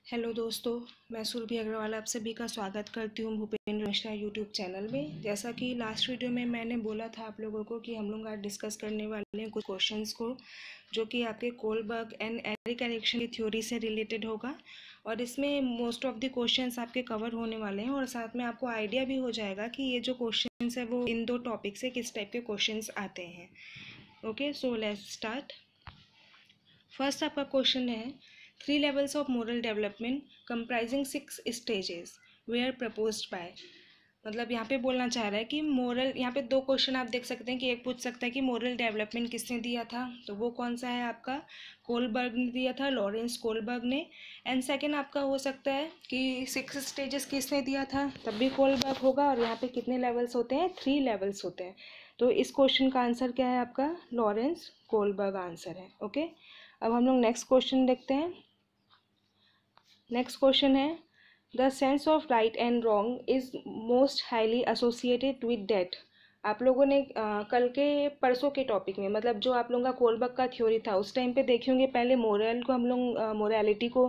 Hello दोस्तों, मैं सुरभि अग्रवाल आप सभी का स्वागत करती हूँ भूपेंद्र मिश्रा यूट्यूब चैनल में। जैसा कि लास्ट वीडियो में मैंने बोला था आप लोगों को कि हम लोग आज डिस्कस करने वाले हैं कुछ क्वेश्चंस को जो कि आपके कोलबर्ग एंड एरिक एरिक्सन की थ्योरी से रिलेटेड होगा। और इसमें मोस्ट ऑफ द क्वेश्चंस आपके कवर होने वाले हैं और साथ में आपको आइडिया भी हो जाएगा कि ये जो क्वेश्चंस है वो इन दो टॉपिक से किस टाइप के क्वेश्चंस आते हैं। Okay, so let's start. First आपका क्वेश्चन है 3 levels of moral development comprising 6 stages were proposed by। मतलब यहाँ पे बोलना चाह रहा है कि मोरल, यहाँ पे दो क्वेश्चन आप देख सकते हैं कि एक पूछ सकता है कि मोरल डेवलपमेंट किसने दिया था, तो वो कौन सा है आपका कोलबर्ग ने दिया था, लॉरेंस कोलबर्ग ने। एंड सेकंड आपका हो सकता है कि 6 स्टेजेस किसने दिया था, तब भी कोलबर्ग होगा। और यहाँ पे कितने लेवल्स होते हैं, 3 लेवल्स होते हैं। तो इस क्वेश्चन का आंसर क्या है आपका, लॉरेंस कोलबर्ग आंसर है। ओके, अब हम लोग नेक्स्ट क्वेश्चन देखते हैं। नेक्स्ट क्वेश्चन है the sense of right and wrong is most highly associated with death. आप लोगों ने कल के परसों के टॉपिक में, मतलब जो आप लोगों का कोलबर्ग का थ्योरी था उस टाइम पे देखे होंगे, पहले मोरल को हम लोग मोरालिटी को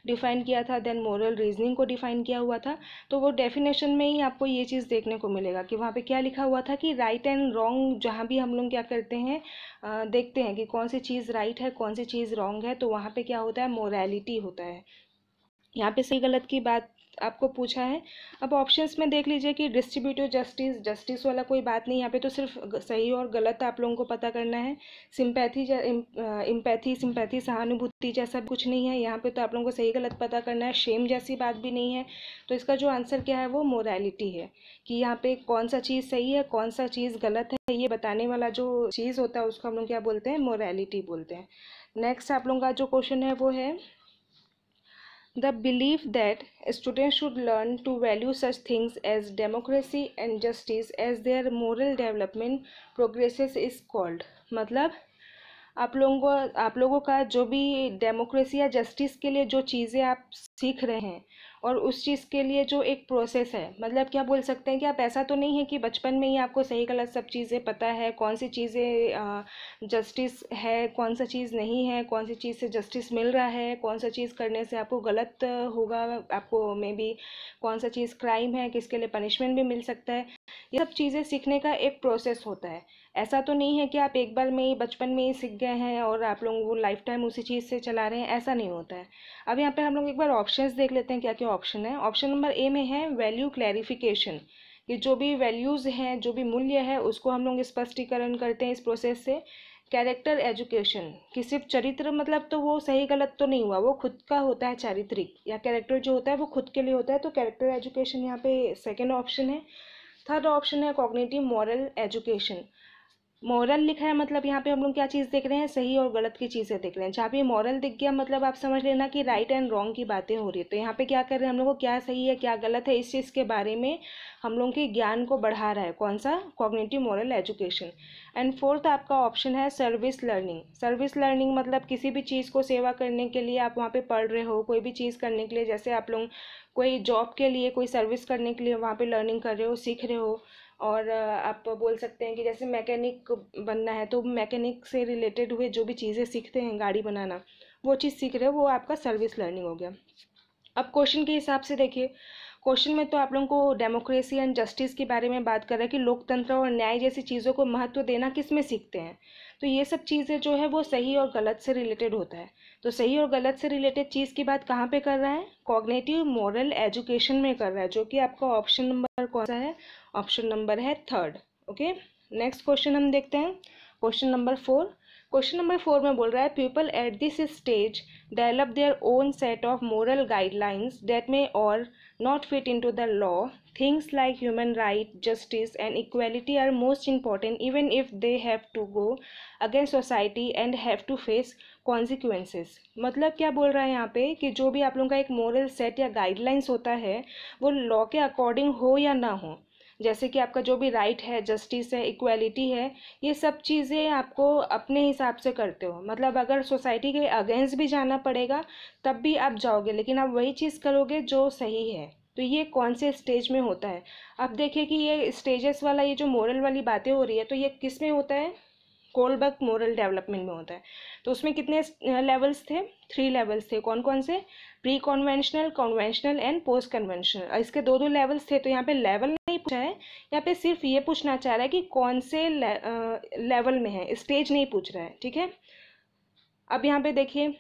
डिफाइन किया था, देन मोरल रीजनिंग को डिफाइन किया हुआ था। तो वो डेफिनेशन में ही आपको ये चीज़ देखने को मिलेगा कि वहाँ पे क्या लिखा हुआ था कि राइट एंड रॉन्ग जहाँ भी हम लोग क्या करते हैं, देखते हैं कि कौन सी चीज़ राइट है कौन सी चीज़ रॉन्ग है, तो वहाँ पे क्या होता है, मोरालिटी होता है। यहाँ पे सही गलत की बात आपको पूछा है। अब ऑप्शंस में देख लीजिए कि डिस्ट्रीब्यूटिव जस्टिस, जस्टिस वाला कोई बात नहीं, यहाँ पे तो सिर्फ सही और गलत आप लोगों को पता करना है। सिंपैथी, सिंपैथी सहानुभूति जैसा कुछ नहीं है यहाँ पे, तो आप लोगों को सही गलत पता करना है। शेम जैसी बात भी नहीं है। तो इसका जो आंसर क्या है वो मोरालिटी है, कि यहाँ पे कौन सा चीज़ सही है कौन सा चीज़ गलत है, ये बताने वाला जो चीज़ होता है उसको हम लोग क्या बोलते हैं, मोरालिटी बोलते हैं। नेक्स्ट आप लोगों का जो क्वेश्चन है वो है the belief that students should learn to value such things as democracy and justice as their moral development progresses is called। मतलब आप लोगों का जो भी डेमोक्रेसी या जस्टिस के लिए जो चीज़ें आप सीख रहे हैं और उस चीज़ के लिए जो एक प्रोसेस है, मतलब क्या बोल सकते हैं कि आप ऐसा तो नहीं है कि बचपन में ही आपको सही गलत सब चीज़ें पता है, कौन सी चीज़ें जस्टिस है कौन सा चीज़ नहीं है, कौन सी चीज़ से जस्टिस मिल रहा है, कौन सा चीज़ करने से आपको गलत होगा, आपको मे बी कौन सा चीज़ क्राइम है, किसके लिए पनिशमेंट भी मिल सकता है। ये सब चीज़ें सीखने का एक प्रोसेस होता है। ऐसा तो नहीं है कि आप एक बार में ही बचपन में ही सीख गए हैं और आप लोग वो लाइफ टाइम उसी चीज़ से चला रहे हैं, ऐसा नहीं होता है। अब यहाँ पे हम लोग एक बार ऑप्शंस देख लेते हैं क्या क्या ऑप्शन है। ऑप्शन नंबर ए में है वैल्यू क्लैरिफिकेशन, कि जो भी वैल्यूज़ हैं जो भी मूल्य है उसको हम लोग स्पष्टीकरण करते हैं इस प्रोसेस से। कैरेक्टर एजुकेशन, कि सिर्फ चरित्र, मतलब तो वो सही गलत तो नहीं हुआ, वो खुद का होता है, चारित्रिक या कैरेक्टर जो होता है वो खुद के लिए होता है, तो कैरेक्टर एजुकेशन यहाँ पे सेकेंड ऑप्शन है। थर्ड ऑप्शन है कॉग्निटिव मॉरल एजुकेशन। मॉरल लिखा है मतलब यहाँ पे हम लोग क्या चीज़ देख रहे हैं, सही और गलत की चीज़ें देख रहे हैं। जहाँ पे मॉरल दिख गया मतलब आप समझ लेना कि राइट एंड रॉन्ग की बातें हो रही है। तो यहाँ पे क्या कर रहे हैं हम लोग को, क्या सही है क्या गलत है इस चीज़ के बारे में हम लोगों के ज्ञान को बढ़ा रहा है, कौन सा, cognitive moral education. And fourth आपका ऑप्शन है सर्विस लर्निंग। सर्विस लर्निंग मतलब किसी भी चीज़ को सेवा करने के लिए आप वहाँ पे पढ़ रहे हो, कोई भी चीज़ करने के लिए, जैसे आप लोग कोई जॉब के लिए कोई सर्विस करने के लिए वहाँ पे लर्निंग कर रहे हो, सीख रहे हो। और आप बोल सकते हैं कि जैसे मैकेनिक बनना है तो मैकेनिक से रिलेटेड हुए जो भी चीज़ें सीखते हैं, गाड़ी बनाना, वो चीज़ सीख रहे हो, वो आपका सर्विस लर्निंग हो गया। अब क्वेश्चन के हिसाब से देखिए, क्वेश्चन में तो आप लोगों को डेमोक्रेसी एंड जस्टिस के बारे में बात कर रहा है कि लोकतंत्र और न्याय जैसी चीज़ों को महत्व देना किस में सीखते हैं। तो ये सब चीज़ें जो है वो सही और गलत से रिलेटेड होता है। तो सही और गलत से रिलेटेड चीज़ की बात कहाँ पे कर रहा है, कॉग्निटिव मॉरल एजुकेशन में कर रहा है, जो कि आपका ऑप्शन नंबर कौन सा है, ऑप्शन नंबर है थर्ड। ओके, नेक्स्ट क्वेश्चन हम देखते हैं, क्वेश्चन नंबर 4। क्वेश्चन नंबर 4 में बोल रहा है people at this stage develop their own set of moral guidelines that may or not fit into the law. Things like human right, justice and equality are most important even if they have to go against society and have to face consequences। मतलब क्या बोल रहा है यहाँ पे कि जो भी आप लोगों का एक मोरल सेट या गाइडलाइंस होता है वो लॉ के अकॉर्डिंग हो या ना हो, जैसे कि आपका जो भी राइट है, जस्टिस है, इक्वालिटी है, ये सब चीज़ें आपको अपने हिसाब से करते हो। मतलब अगर सोसाइटी के अगेंस्ट भी जाना पड़ेगा तब भी आप जाओगे, लेकिन आप वही चीज़ करोगे जो सही है। तो ये कौन से स्टेज में होता है, अब देखिए कि ये स्टेजेस वाला, ये जो मोरल वाली बातें हो रही है तो ये किस में होता है, कोलबर्ग मोरल डेवलपमेंट में होता है। तो उसमें कितने लेवल्स थे? 3 लेवल्स थे। कौन कौन से? Pre conventional, conventional and post conventional. इसके दो दो लेवल्स थे। तो यहाँ पे लेवल नहीं पूछा है, यहाँ पे सिर्फ ये पूछना चाह रहा है कि कौन से लेवल में है, स्टेज नहीं पूछ रहा है। ठीक है, अब यहाँ पे देखिए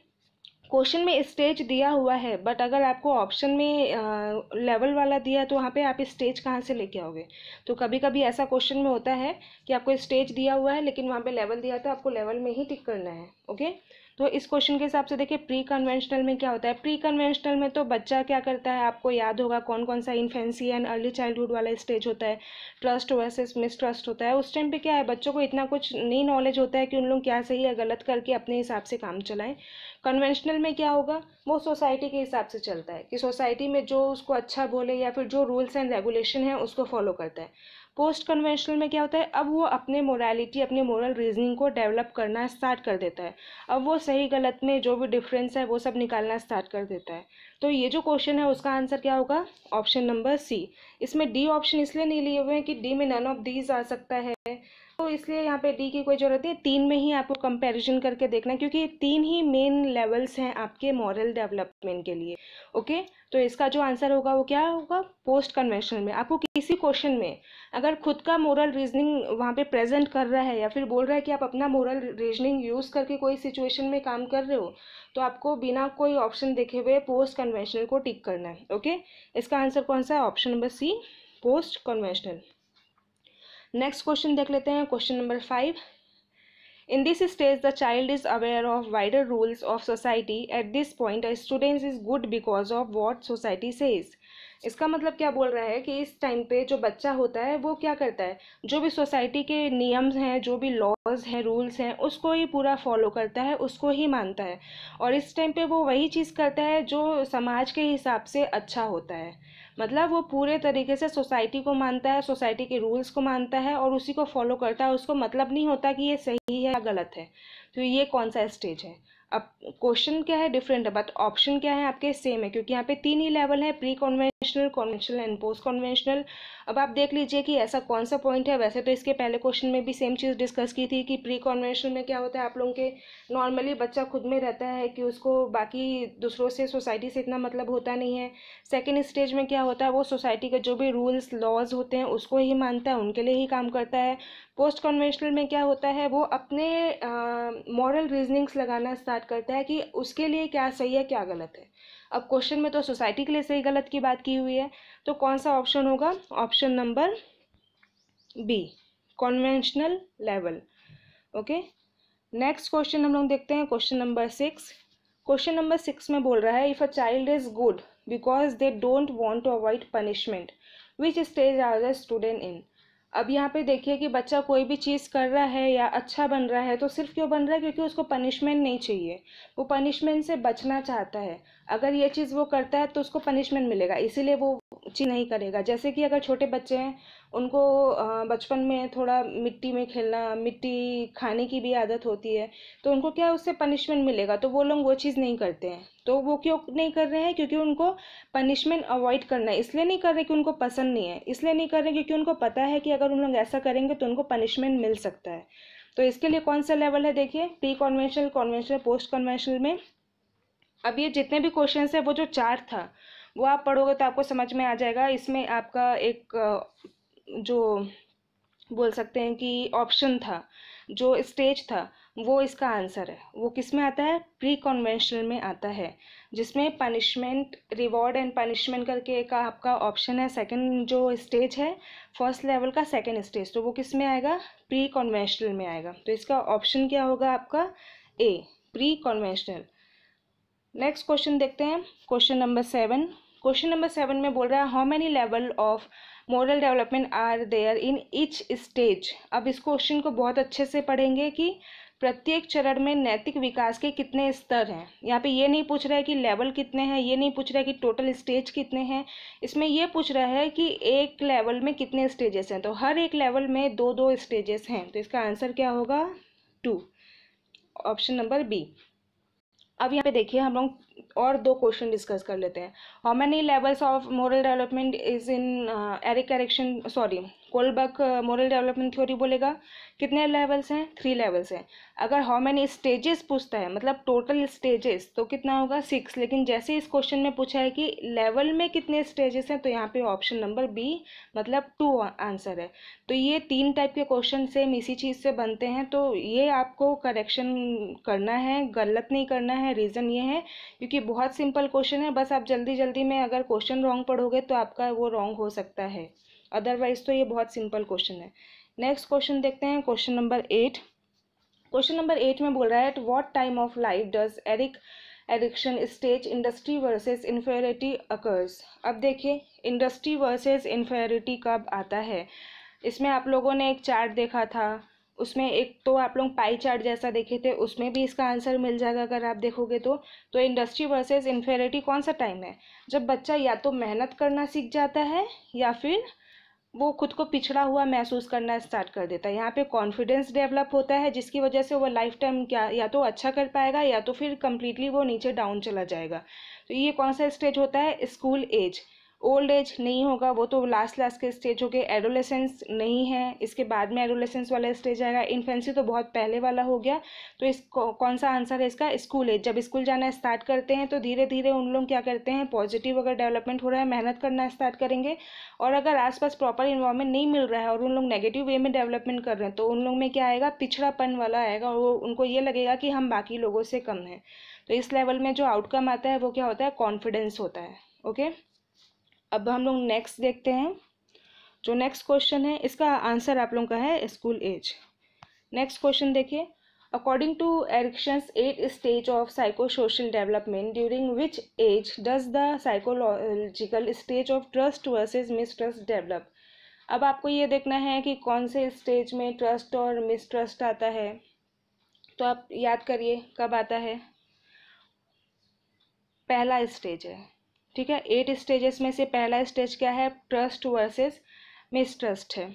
क्वेश्चन में स्टेज दिया हुआ है, बट अगर आपको ऑप्शन में लेवल वाला दिया है तो वहाँ पे आप स्टेज कहाँ से लेके आओगे? तो कभी कभी ऐसा क्वेश्चन में होता है कि आपको स्टेज दिया हुआ है लेकिन वहाँ पे लेवल दिया था, आपको लेवल में ही टिक करना है। ओके, तो इस क्वेश्चन के हिसाब से देखिए प्री कन्वेंशनल में क्या होता है। प्री कन्वेंशनल में तो बच्चा क्या करता है, आपको याद होगा कौन कौन सा इन्फेंसी एंड अर्ली चाइल्डहुड वाला स्टेज होता है, ट्रस्ट वर्सेस मिसट्रस्ट होता है। उस टाइम पे क्या है, बच्चों को इतना कुछ नहीं नॉलेज होता है कि उन लोग क्या सही या गलत करके अपने हिसाब से काम चलाएं। कन्वेंशनल में क्या होगा, वो सोसाइटी के हिसाब से चलता है कि सोसाइटी में जो उसको अच्छा बोले या फिर जो रूल्स एंड रेगुलेशन है उसको फॉलो करता है। पोस्ट कन्वेंशनल में क्या होता है, अब वो अपने मोरालिटी, अपने मोरल रीजनिंग को डेवलप करना स्टार्ट कर देता है। अब वो सही गलत में जो भी डिफरेंस है वो सब निकालना स्टार्ट कर देता है। तो ये जो क्वेश्चन है उसका आंसर क्या होगा? Option number C. इसमें डी ऑप्शन इसलिए नहीं लिए हुए हैं कि डी में नन ऑफ दीज आ सकता है, तो इसलिए यहाँ पे डी की कोई ज़रूरत नहीं है। 3 में ही आपको कंपैरिजन करके देखना है क्योंकि 3 ही मेन लेवल्स हैं आपके मॉरल डेवलपमेंट के लिए। ओके, तो इसका जो आंसर होगा वो क्या होगा? पोस्ट कन्वेंशनल में आपको किसी क्वेश्चन में अगर खुद का मोरल रीजनिंग वहाँ पे प्रेजेंट कर रहा है या फिर बोल रहा है कि आप अपना मोरल रीजनिंग यूज़ करके कोई सिचुएशन में काम कर रहे हो, तो आपको बिना कोई ऑप्शन देखे हुए पोस्ट कन्वेंशनल को टिक करना है। ओके, इसका आंसर कौन सा है? Option number C, post conventional. Next question देख लेते हैं, question number 5। In this stage, the child is aware of wider rules of society. At this point, a student is good because of what society says. इसका मतलब क्या बोल रहा है कि इस टाइम पे जो बच्चा होता है वो क्या करता है, जो भी सोसाइटी के नियम हैं, जो भी लॉज हैं, रूल्स हैं, उसको ही पूरा फॉलो करता है, उसको ही मानता है। और इस टाइम पे वो वही चीज़ करता है जो समाज के हिसाब से अच्छा होता है। मतलब वो पूरे तरीके से सोसाइटी को मानता है, सोसाइटी के रूल्स को मानता है और उसी को फॉलो करता है। उसको मतलब नहीं होता कि ये सही है या गलत है। तो ये कौन सा स्टेज है? अब क्वेश्चन क्या है, डिफरेंट है, बट ऑप्शन क्या है आपके? सेम है, क्योंकि यहाँ पे 3 ही लेवल है, pre conventional, conventional and post conventional. अब आप देख लीजिए कि ऐसा कौन सा पॉइंट है। वैसे तो इसके पहले क्वेश्चन में भी सेम चीज़ डिस्कस की थी कि प्री कन्वेंशनल में क्या होता है, आप लोगों के नॉर्मली बच्चा खुद में रहता है कि उसको बाकी दूसरों से, सोसाइटी से इतना मतलब होता नहीं है। सेकेंड स्टेज में क्या होता है, वो सोसाइटी के जो भी रूल्स लॉज होते हैं उसको ही मानता है, उनके लिए ही काम करता है। पोस्ट कन्वेंशनल में क्या होता है, वो अपने मॉरल रीजनिंग्स लगाना स्टार्ट करता है कि उसके लिए क्या सही है क्या गलत है। अब क्वेश्चन में तो सोसाइटी के लिए सही गलत की बात की हुई है, तो कौन सा ऑप्शन होगा? Option number B, conventional level. Okay, next question हम लोग देखते हैं, क्वेश्चन नंबर 6। क्वेश्चन नंबर 6 में बोल रहा है, if a child is good because they don't want to avoid punishment, which stage are the student in. अब यहाँ पे देखिए कि बच्चा कोई भी चीज़ कर रहा है या अच्छा बन रहा है तो सिर्फ क्यों बन रहा है? क्योंकि उसको पनिशमेंट नहीं चाहिए, वो पनिशमेंट से बचना चाहता है। अगर ये चीज़ वो करता है तो उसको पनिशमेंट मिलेगा, इसीलिए वो चीज़ नहीं करेगा। जैसे कि अगर छोटे बच्चे हैं, उनको बचपन में थोड़ा मिट्टी में खेलना, मिट्टी खाने की भी आदत होती है, तो उनको क्या उससे पनिशमेंट मिलेगा, तो वो लोग वो चीज़ नहीं करते हैं। तो वो क्यों नहीं कर रहे हैं? क्योंकि उनको पनिशमेंट अवॉइड करना है। इसलिए नहीं कर रहे कि उनको पसंद नहीं है, इसलिए नहीं कर रहे क्योंकि उनको पता है कि अगर उन लोग ऐसा करेंगे तो उनको पनिशमेंट मिल सकता है। तो इसके लिए कौन सा लेवल है? देखिए, pre conventional, conventional, post conventional में अब ये जितने भी क्वेश्चन है वो जो 4 था वो आप पढ़ोगे तो आपको समझ में आ जाएगा। इसमें आपका एक जो बोल सकते हैं कि ऑप्शन था, जो स्टेज था, वो इसका आंसर है। वो किस में आता है? प्री कन्वेंशनल में आता है, जिसमें पनिशमेंट, रिवॉर्ड एंड पनिशमेंट करके का आपका ऑप्शन है। सेकंड जो स्टेज है, फर्स्ट लेवल का सेकंड स्टेज, तो वो किस में आएगा? प्री कन्वेंशनल में आएगा। तो इसका ऑप्शन क्या होगा आपका? ए, प्री कन्वेंशनल। नेक्स्ट क्वेश्चन देखते हैं, क्वेश्चन नंबर 7। क्वेश्चन नंबर 7 में बोल रहा है, how many level of moral development are there in each stage. अब इस क्वेश्चन को बहुत अच्छे से पढ़ेंगे कि प्रत्येक चरण में नैतिक विकास के कितने स्तर हैं। यहाँ पे ये नहीं पूछ रहा है कि लेवल कितने हैं, ये नहीं पूछ रहा है कि टोटल स्टेज कितने हैं, इसमें ये पूछ रहा है कि एक लेवल में कितने स्टेजेस हैं। तो हर एक लेवल में 2-2 स्टेजेस हैं, तो इसका आंसर क्या होगा? 2, ऑप्शन नंबर बी। अब यहाँ पे देखिए हम लोग और 2 क्वेश्चन डिस्कस कर लेते हैं। How many levels of moral development is in Erik correction, sorry, Kohlberg moral development theory बोलेगा कितने लेवल्स हैं, 3 लेवल्स हैं। अगर हाउ मैनी स्टेजेस पूछता है मतलब टोटल स्टेजेस तो कितना होगा 6। लेकिन जैसे इस क्वेश्चन में पूछा है कि लेवल में कितने स्टेजेस हैं तो यहाँ पे ऑप्शन नंबर बी मतलब 2 आंसर है। तो ये 3 टाइप के क्वेश्चन सेम इसी चीज़ से बनते हैं, तो ये आपको करेक्शन करना है, गलत नहीं करना है। रीज़न ये है क्योंकि बहुत सिंपल क्वेश्चन है, बस आप जल्दी जल्दी में अगर क्वेश्चन रॉन्ग पढ़ोगे तो आपका वो रॉन्ग हो सकता है, अदरवाइज तो ये बहुत सिंपल क्वेश्चन है। नेक्स्ट क्वेश्चन देखते हैं, क्वेश्चन नंबर 8। क्वेश्चन नंबर 8 में बोल रहा है at what time of life does Erikson stage industry versus inferiority occurs. अब देखिए इंडस्ट्री वर्सेस इन्फेरिटी कब आता है। इसमें आप लोगों ने एक चार्ट देखा था, उसमें एक तो आप लोग पाई चार्ट जैसा देखे थे, उसमें भी इसका आंसर मिल जाएगा अगर आप देखोगे तो इंडस्ट्री वर्सेस इन्फेरिटी कौन सा टाइम है, जब बच्चा या तो मेहनत करना सीख जाता है या फिर वो खुद को पिछड़ा हुआ महसूस करना स्टार्ट कर देता है। यहाँ पे कॉन्फिडेंस डेवलप होता है जिसकी वजह से वो लाइफ टाइम क्या या तो अच्छा कर पाएगा या तो फिर कम्प्लीटली वो नीचे डाउन चला जाएगा। तो ये कौन सा स्टेज होता है, स्कूल एज। ओल्ड एज नहीं होगा, वो तो लास्ट लास्ट के स्टेज हो गए। एडोलेसेंस नहीं है, इसके बाद में एडोलेसेंस वाला स्टेज आएगा। इन्फेंसी तो बहुत पहले वाला हो गया। तो इस कौन सा आंसर है इसका, स्कूल एज। जब स्कूल जाना स्टार्ट करते हैं तो धीरे धीरे उन लोग क्या करते हैं, पॉजिटिव अगर डेवलपमेंट हो रहा है मेहनत करना स्टार्ट करेंगे, और अगर आसपास प्रॉपर इन्वायरमेंट नहीं मिल रहा है और उन लोग नेगेटिव वे में डेवलपमेंट कर रहे हैं तो उन लोग में क्या आएगा, पिछड़ापन वाला आएगा, और वो उनको ये लगेगा कि हम बाकी लोगों से कम हैं। तो इस लेवल में जो आउटकम आता है वो क्या होता है, कॉन्फिडेंस होता है। ओके, अब हम लोग नेक्स्ट देखते हैं। जो नेक्स्ट क्वेश्चन है इसका आंसर आप लोगों का है स्कूल एज। नेक्स्ट क्वेश्चन देखिए, according to Erikson's 8 stage of psychosocial development during which age does the psychological stage of trust versus mistrust develop. अब आपको ये देखना है कि कौन से स्टेज में ट्रस्ट और मिसट्रस्ट आता है। तो आप याद करिए कब आता है, पहला स्टेज है। ठीक है, 8 स्टेजेस में से पहला स्टेज क्या है, ट्रस्ट वर्सेस मिसट्रस्ट है।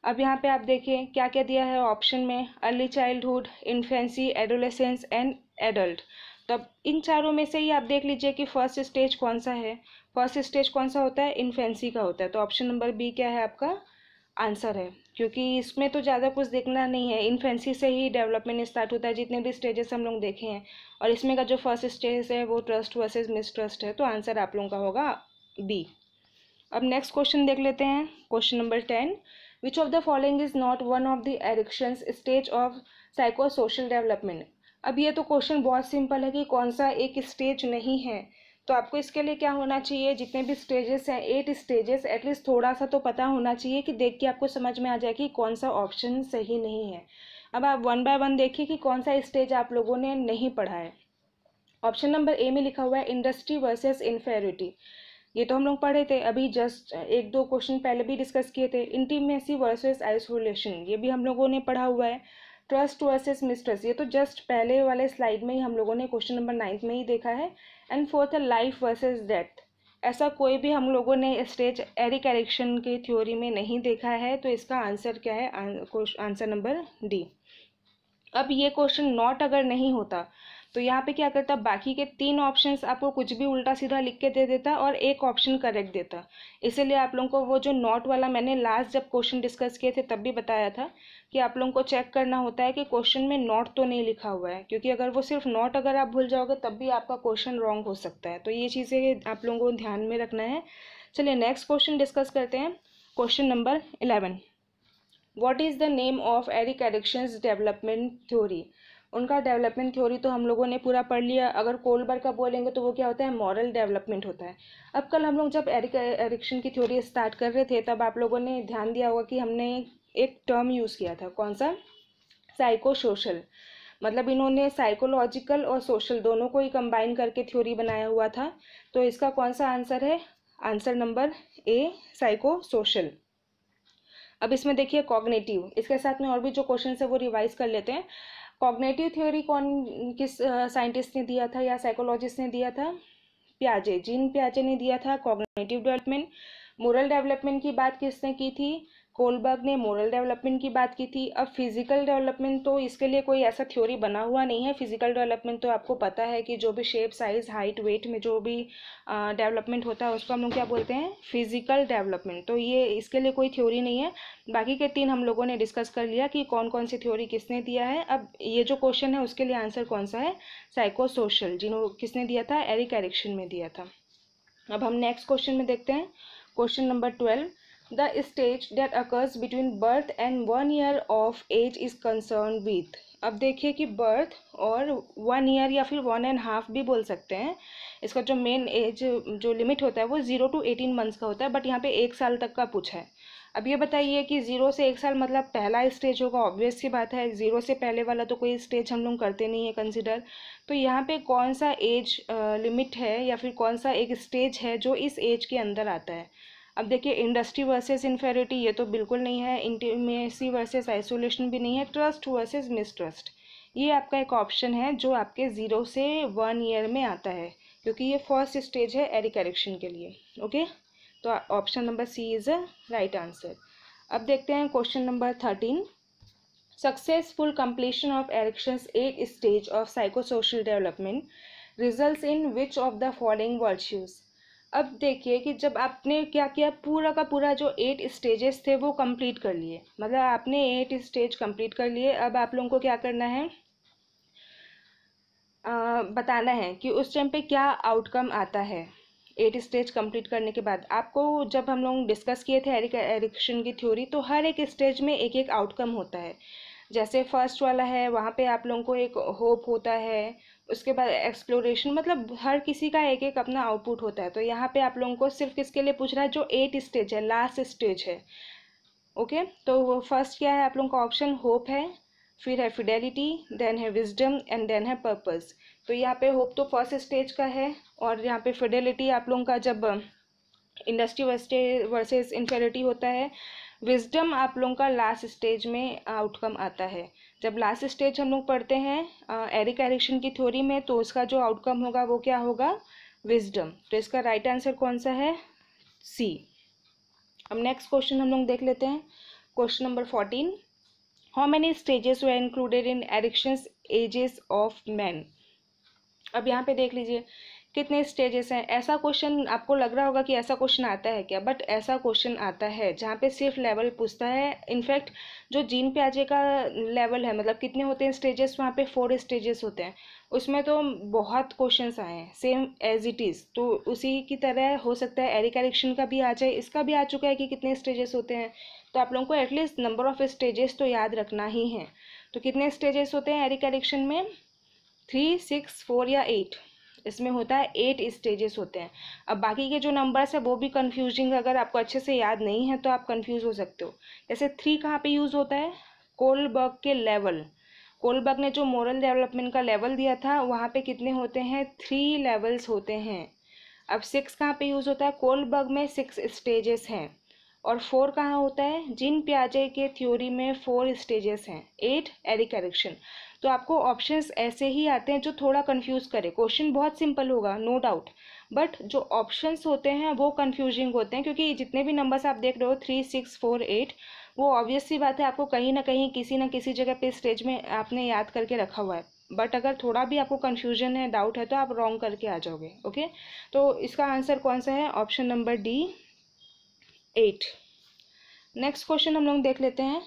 अब यहाँ पे आप देखिए क्या क्या दिया है ऑप्शन में, early childhood, infancy, adolescence and adult. तो अब इन चारों में से ही आप देख लीजिए कि फर्स्ट स्टेज कौन सा है। फर्स्ट स्टेज कौन सा होता है, इन्फेंसी का होता है। तो ऑप्शन नंबर बी क्या है आपका आंसर है, क्योंकि इसमें तो ज़्यादा कुछ देखना नहीं है, इन्फेंसी से ही डेवलपमेंट स्टार्ट होता है जितने भी स्टेजेस हम लोग देखे हैं। और इसमें का जो फर्स्ट स्टेज है वो ट्रस्ट वर्सेस मिसट्रस्ट है, तो आंसर आप लोगों का होगा बी। अब नेक्स्ट क्वेश्चन देख लेते हैं, question number 10। Which of the following is not one of the Erikson's stage of psycho social development. अब ये तो क्वेश्चन बहुत सिंपल है कि कौन सा एक स्टेज नहीं है। तो आपको इसके लिए क्या होना चाहिए, जितने भी स्टेजेस हैं 8 स्टेजेस, एटलीस्ट थोड़ा सा तो पता होना चाहिए कि देख के आपको समझ में आ जाए कि कौन सा ऑप्शन सही नहीं है। अब आप वन बाय वन देखिए कि कौन सा स्टेज आप लोगों ने नहीं पढ़ा है। ऑप्शन नंबर ए में लिखा हुआ है इंडस्ट्री वर्सेस इन्फेरिटी, ये तो हम लोग पढ़े थे अभी, जस्ट एक दो क्वेश्चन पहले भी डिस्कस किए थे। इंटीमेसी वर्सेस आइसोलेशन, ये भी हम लोगों ने पढ़ा हुआ है। ट्रस्ट वर्सेस मिसट्रस्ट, ये तो जस्ट पहले वाले स्लाइड में ही हम लोगों ने क्वेश्चन नंबर 9 में ही देखा है। एंड फोर्थ है लाइफ वर्सेस डेथ, ऐसा कोई भी हम लोगों ने स्टेज एरिक एरिक्सन की थ्योरी में नहीं देखा है, तो इसका आंसर क्या है, आंसर नंबर डी। अब ये क्वेश्चन नॉट अगर नहीं होता तो यहाँ पे क्या करता, बाकी के 3 ऑप्शंस आपको कुछ भी उल्टा सीधा लिख के दे देता और एक ऑप्शन करेक्ट देता। इसीलिए आप लोगों को वो जो नॉट वाला मैंने लास्ट जब क्वेश्चन डिस्कस किए थे तब भी बताया था कि आप लोगों को चेक करना होता है कि क्वेश्चन में नॉट तो नहीं लिखा हुआ है, क्योंकि अगर वो सिर्फ नॉट अगर आप भूल जाओगे तब भी आपका क्वेश्चन रॉन्ग हो सकता है। तो ये चीज़ें आप लोगों को ध्यान में रखना है। चलिए नेक्स्ट क्वेश्चन डिस्कस करते हैं, question number 11। What is the name of Eric Erikson's development theory. उनका डेवलपमेंट थ्योरी तो हम लोगों ने पूरा पढ़ लिया। अगर कोलबर्ग का बोलेंगे तो वो क्या होता है, मॉरल डेवलपमेंट होता है। अब कल हम लोग जब एरिक एरिक्सन की थ्योरी स्टार्ट कर रहे थे तब आप लोगों ने ध्यान दिया होगा कि हमने एक टर्म यूज़ किया था, कौन सा, साइको सोशल। मतलब इन्होंने साइकोलॉजिकल और सोशल दोनों को ही कंबाइन करके थ्योरी बनाया हुआ था। तो इसका कौन सा आंसर है, answer number A, psycho social. अब इसमें देखिए कॉग्निटिव, इसके साथ में और भी जो क्वेश्चन है वो रिवाइज कर लेते हैं। कॉग्निटिव थ्योरी किस साइंटिस्ट ने दिया था या साइकोलॉजिस्ट ने दिया था, पियाजे, जीन पियाजे ने दिया था कॉग्निटिव डेवलपमेंट। मोरल डेवलपमेंट की बात किसने की थी, कोलबर्ग ने मोरल डेवलपमेंट की बात की थी। अब फिजिकल डेवलपमेंट तो इसके लिए कोई ऐसा थ्योरी बना हुआ नहीं है। फिजिकल डेवलपमेंट तो आपको पता है कि जो भी शेप, साइज, हाइट, वेट में जो भी डेवलपमेंट होता है उसको हम लोग क्या बोलते हैं, फिजिकल डेवलपमेंट। तो ये इसके लिए कोई थ्योरी नहीं है। बाकी के 3 हम लोगों ने डिस्कस कर लिया कि कौन कौन सी थ्योरी किसने दिया है। अब ये जो क्वेश्चन है उसके लिए आंसर कौन सा है, साइको सोशल, किसने दिया था, एरिक एरिक्सन में दिया था। अब हम नेक्स्ट क्वेश्चन में देखते हैं। Question number 12, the stage that occurs between birth and 1 year of age is concern with. अब देखिए कि बर्थ और 1 ईयर या फिर 1.5 भी बोल सकते हैं। इसका जो मेन एज जो लिमिट होता है वो 0 to 18 मंथ्स का होता है, बट यहाँ पे 1 साल तक का पूछा है। अब ये बताइए कि 0 से 1 साल मतलब पहला स्टेज होगा, ऑब्वियस सी बात है। 0 से पहले वाला तो कोई स्टेज हम लोग करते नहीं है कंसिडर। तो यहाँ पे कौन सा एज लिमिट है या फिर कौन सा एक स्टेज है जो इस एज के अंदर आता है। अब देखिए, इंडस्ट्री वर्सेस इन्फेरिटी ये तो बिल्कुल नहीं है, इंटीमेसी वर्सेस आइसोलेशन भी नहीं है, ट्रस्ट वर्सेस मिसट्रस्ट। ये आपका एक ऑप्शन है जो आपके 0 से 1 ईयर में आता है, क्योंकि ये फर्स्ट स्टेज है एरिक एरिक्सन के लिए। ओके, तो option number C is a right answer. अब देखते हैं question number 13, successful completion of Erikson's 8 stage of psychosocial development results in which of the following virtues. अब देखिए कि जब आपने क्या किया, पूरा का पूरा जो 8 स्टेजेस थे वो कंप्लीट कर लिए, मतलब आपने 8 स्टेज कंप्लीट कर लिए। अब आप लोगों को क्या करना है, बताना है कि उस टाइम पे क्या आउटकम आता है 8 स्टेज कंप्लीट करने के बाद। आपको जब हम लोग डिस्कस किए थे एरिक एरिक्सन की थ्योरी, तो हर एक स्टेज में एक एक आउटकम होता है। जैसे फर्स्ट वाला है वहाँ पे आप लोगों को एक होप होता है, उसके बाद एक्सप्लोरेशन, मतलब हर किसी का एक एक अपना आउटपुट होता है। तो यहाँ पे आप लोगों को सिर्फ किसके लिए पूछ रहा है, जो 8 स्टेज है, लास्ट स्टेज है। ओके, तो फर्स्ट क्या है आप लोगों का ऑप्शन, होप है, फिर है फिडेलिटी, देन है विजडम एंड देन है पर्पस। तो यहाँ पे होप तो फर्स्ट स्टेज का है, और यहाँ पे फिडेलिटी आप लोगों का जब इंडस्ट्री वर्सेस इन्फेरिटी होता है। विजडम आप लोगों का लास्ट स्टेज में आउटकम आता है। जब लास्ट स्टेज हम लोग पढ़ते हैं एरिक एरिक्सन की थ्योरी में, तो उसका जो आउटकम होगा वो क्या होगा, विजडम। तो इसका राइट आंसर कौन सा है, सी। अब नेक्स्ट क्वेश्चन हम लोग देख लेते हैं। Question number 14, how many stages were included in Erikson's ages of man. अब यहाँ पे देख लीजिए कितने स्टेजेस हैं। ऐसा क्वेश्चन आपको लग रहा होगा कि ऐसा क्वेश्चन आता है क्या, बट ऐसा क्वेश्चन आता है जहाँ पे सिर्फ लेवल पूछता है। इनफैक्ट जो जीन पियाजे का लेवल है, मतलब कितने होते हैं स्टेजेस, वहाँ पे 4 स्टेजेस होते हैं। उसमें तो बहुत क्वेश्चंस आए हैं सेम एज इट इज़। तो उसी की तरह हो सकता है एरिक एरिक्सन का भी आ जाए, इसका भी आ चुका है कि कितने स्टेजेस होते हैं। तो आप लोगों को एटलीस्ट नंबर ऑफ स्टेजेस तो याद रखना ही है। तो कितने स्टेजेस होते हैं एरिक एरिक्सन में, 3, 6, 4 या 8। इसमें होता है 8 स्टेजेस होते हैं। अब बाकी के जो नंबर्स है वो भी कंफ्यूजिंग, अगर आपको अच्छे से याद नहीं है तो आप कंफ्यूज हो सकते हो। जैसे 3 कहाँ पे यूज़ होता है, कोलबर्ग के लेवल। कोलबर्ग ने जो मोरल डेवलपमेंट का लेवल दिया था वहाँ पे कितने होते हैं, 3 लेवल्स होते हैं। अब 6 कहाँ पे यूज़ होता है, कोलबर्ग में 6 स्टेजेस हैं। और 4 कहाँ होता है, जीन पियाजे के थ्योरी में 4 स्टेजेस हैं। 8 एरिक एरिक्सन। तो आपको ऑप्शंस ऐसे ही आते हैं जो थोड़ा कंफ्यूज करे। क्वेश्चन बहुत सिंपल होगा नो डाउट, बट जो ऑप्शंस होते हैं वो कंफ्यूजिंग होते हैं, क्योंकि जितने भी नंबर्स आप देख रहे हो 3, 6, 4, 8, वो ऑब्वियस सी बात है आपको कहीं ना कहीं किसी न किसी जगह पे स्टेज में आपने याद करके रखा हुआ है। बट अगर थोड़ा भी आपको कन्फ्यूजन है, डाउट है, तो आप रॉन्ग करके आ जाओगे। ओके, तो इसका आंसर कौन सा है, option number D, 8। Next question हम लोग देख लेते हैं।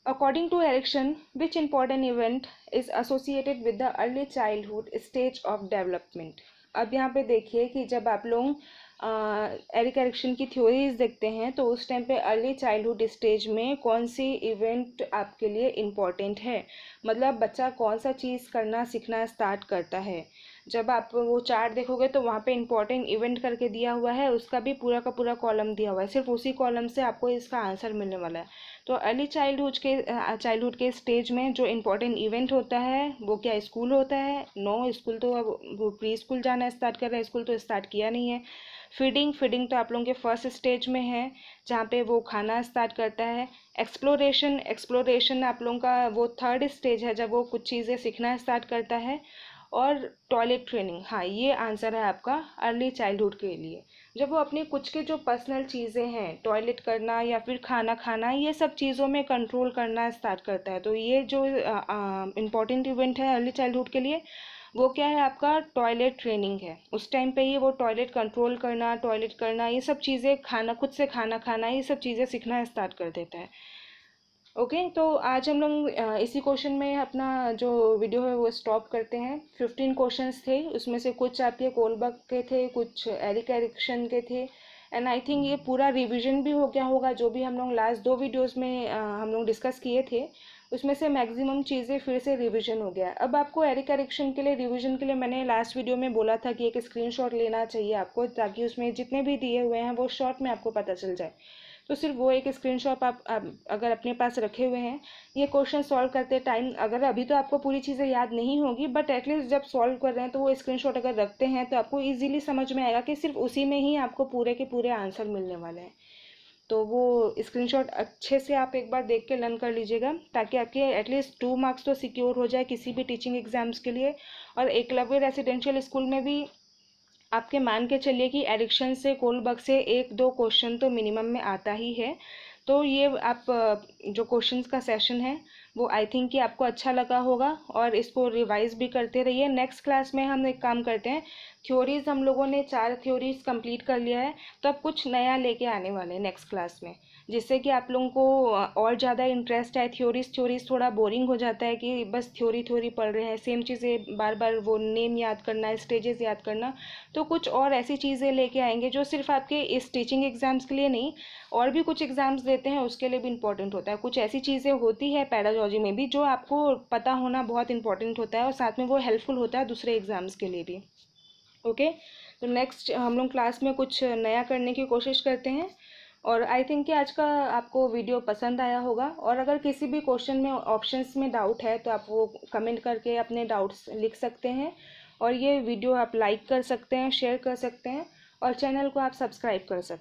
According to Erickson, which important event is associated with the early childhood stage of development? अब यहाँ पे देखिए कि जब आप लोग एरिक एरिक्सन की थ्योरीज देखते हैं तो उस टाइम पे अर्ली चाइल्डहुड स्टेज में कौन सी इवेंट आपके लिए इम्पॉर्टेंट है, मतलब बच्चा कौन सा चीज़ करना सीखना स्टार्ट करता है। जब आप वो चार्ट देखोगे तो वहाँ पे इम्पॉर्टेंट इवेंट करके दिया हुआ है, उसका भी पूरा का पूरा कॉलम दिया हुआ है, सिर्फ उसी कॉलम से आपको इसका आंसर मिलने वाला है। तो अर्ली चाइल्डहुड के स्टेज में जो इम्पोर्टेंट इवेंट होता है वो क्या, स्कूल होता है। नो, स्कूल तो अब वो प्री स्कूल जाना स्टार्ट कर रहा है, स्कूल तो स्टार्ट किया नहीं है। फीडिंग तो आप लोगों के फर्स्ट स्टेज में है जहाँ पे वो खाना स्टार्ट करता है। एक्सप्लोरेशन आप लोगों का वो थर्ड स्टेज है जब वो कुछ चीज़ें सीखना स्टार्ट करता है। और टॉयलेट ट्रेनिंग। हाँ, ये आंसर है आपका अर्ली चाइल्डहुड के लिए। जब वो अपने कुछ के जो पर्सनल चीज़ें हैं, टॉयलेट करना या फिर खाना खाना, ये सब चीज़ों में कंट्रोल करना स्टार्ट करता है, तो ये जो इम्पॉर्टेंट इवेंट है अर्ली चाइल्डहुड के लिए, वो क्या है, आपका टॉयलेट ट्रेनिंग है। उस टाइम पे ही वो टॉयलेट कंट्रोल करना, टॉयलेट करना, ये सब चीज़ें, खाना, खुद से खाना खाना, ये सब चीज़ें सीखना स्टार्ट कर देता है। ओके, तो आज हम लोग इसी क्वेश्चन में अपना जो वीडियो है वो स्टॉप करते हैं। 15 क्वेश्चंस थे, उसमें से कुछ आपके कोलबर्ग के थे, कुछ एरिक एरिक्सन के थे, एंड आई थिंक ये पूरा रिवीजन भी हो गया होगा। जो भी हम लोग लास्ट 2 वीडियोस में हम लोग डिस्कस किए थे, उसमें से मैक्सिमम चीज़ें फिर से रिवीजन हो गया। अब आपको एरिक एरिक्सन के लिए रिवीजन के लिए मैंने लास्ट वीडियो में बोला था कि एक स्क्रीनशॉट लेना चाहिए आपको, ताकि उसमें जितने भी दिए हुए हैं वो शॉर्ट में आपको पता चल जाए। तो सिर्फ वो एक स्क्रीनशॉट आप अगर अपने पास रखे हुए हैं, ये क्वेश्चन सॉल्व करते टाइम, अगर अभी तो आपको पूरी चीज़ें याद नहीं होगी, बट एटलीस्ट जब सॉल्व कर रहे हैं तो वो स्क्रीनशॉट अगर रखते हैं तो आपको इजीली समझ में आएगा कि सिर्फ उसी में ही आपको पूरे के पूरे आंसर मिलने वाले हैं। तो वो स्क्रीनशॉट अच्छे से आप एक बार देख के लर्न कर लीजिएगा, ताकि आपके एटलीस्ट 2 मार्क्स तो सिक्योर हो जाए किसी भी टीचिंग एग्जाम्स के लिए। और एकलव्य रेसिडेंशियल स्कूल में भी आपके मान के चलिए कि एडिक्शन से, कोलबर्ग से 1-2 क्वेश्चन तो मिनिमम में आता ही है। तो ये आप जो क्वेश्चंस का सेशन है वो आई थिंक कि आपको अच्छा लगा होगा, और इसको रिवाइज भी करते रहिए। नेक्स्ट क्लास में हम एक काम करते हैं, थ्योरीज हम लोगों ने 4 थ्योरीज कंप्लीट कर लिया है, तो अब कुछ नया लेके आने वाले हैं नेक्स्ट क्लास में, जिससे कि आप लोगों को और ज़्यादा इंटरेस्ट है। थ्योरीज थोड़ा बोरिंग हो जाता है कि बस थ्योरी थ्योरी पढ़ रहे हैं, सेम चीज़ें बार बार, वो नेम याद करना, स्टेजेस याद करना। तो कुछ और ऐसी चीज़ें लेके आएंगे जो सिर्फ आपके इस टीचिंग एग्ज़ाम्स के लिए नहीं, और भी कुछ एग्ज़ाम्स देते हैं उसके लिए भी इम्पॉर्टेंट होता है। कुछ ऐसी चीज़ें होती है पैडागॉजी में भी जो आपको पता होना बहुत इंपॉर्टेंट होता है, और साथ में वो हेल्पफुल होता है दूसरे एग्ज़ाम्स के लिए भी। ओके, तो नेक्स्ट हम लोग क्लास में कुछ नया करने की कोशिश करते हैं। और आई थिंक कि आज का आपको वीडियो पसंद आया होगा, और अगर किसी भी क्वेश्चन में, ऑप्शंस में डाउट है तो आप वो कमेंट करके अपने डाउट्स लिख सकते हैं। और ये वीडियो आप लाइक कर सकते हैं, शेयर कर सकते हैं, और चैनल को आप सब्सक्राइब कर सकते हैं।